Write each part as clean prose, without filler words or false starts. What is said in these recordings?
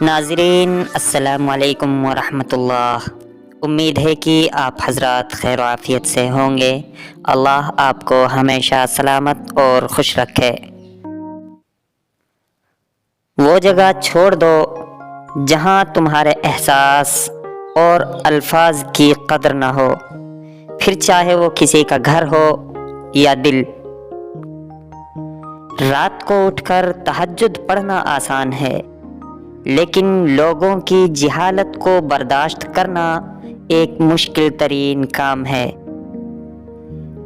ناظرین السلام علیکم ورحمۃ اللہ۔ امید ہے کہ آپ حضرات خیر و عافیت سے ہوں گے۔ اللہ آپ کو ہمیشہ سلامت اور خوش رکھے۔ وہ جگہ چھوڑ دو جہاں تمہارے احساس اور الفاظ کی قدر نہ ہو، پھر چاہے وہ کسی کا گھر ہو یا دل۔ رات کو اٹھ کر تہجد پڑھنا آسان ہے، لیکن لوگوں کی جہالت کو برداشت کرنا ایک مشکل ترین کام ہے۔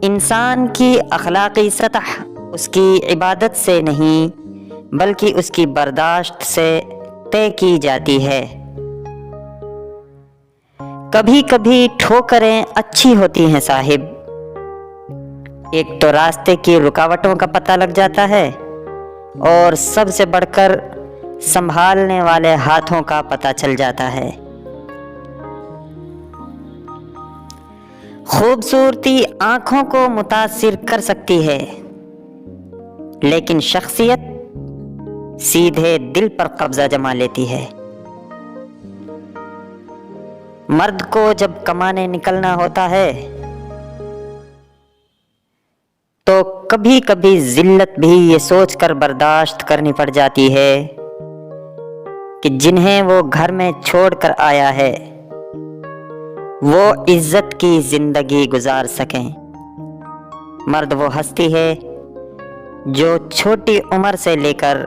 انسان کی اخلاقی سطح اس کی عبادت سے نہیں بلکہ اس کی برداشت سے طے کی جاتی ہے۔ کبھی کبھی ٹھوکریں اچھی ہوتی ہیں صاحب، ایک تو راستے کی رکاوٹوں کا پتہ لگ جاتا ہے، اور سب سے بڑھ کر سنبھالنے والے ہاتھوں کا پتہ چل جاتا ہے۔ خوبصورتی آنکھوں کو متاثر کر سکتی ہے، لیکن شخصیت سیدھے دل پر قبضہ جما لیتی ہے۔ مرد کو جب کمانے نکلنا ہوتا ہے تو کبھی کبھی ذلت بھی یہ سوچ کر برداشت کرنی پڑ جاتی ہے کہ جنہیں وہ گھر میں چھوڑ کر آیا ہے وہ عزت کی زندگی گزار سکیں۔ مرد وہ ہستی ہے جو چھوٹی عمر سے لے کر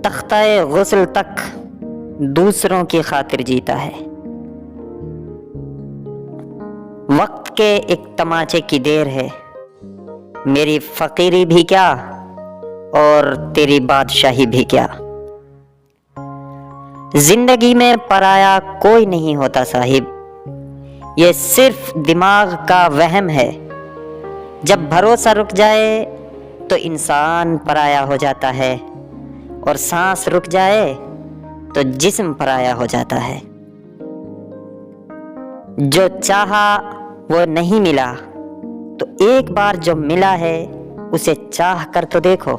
تختہ غسل تک دوسروں کی خاطر جیتا ہے۔ وقت کے ایک تماچے کی دیر ہے، میری فقیری بھی کیا اور تیری بادشاہی بھی کیا۔ زندگی میں پرایا کوئی نہیں ہوتا صاحب، یہ صرف دماغ کا وہم ہے۔ جب بھروسہ رک جائے تو انسان پرایا ہو جاتا ہے، اور سانس رک جائے تو جسم پرایا ہو جاتا ہے۔ جو چاہا وہ نہیں ملا، تو ایک بار جو ملا ہے اسے چاہ کر تو دیکھو۔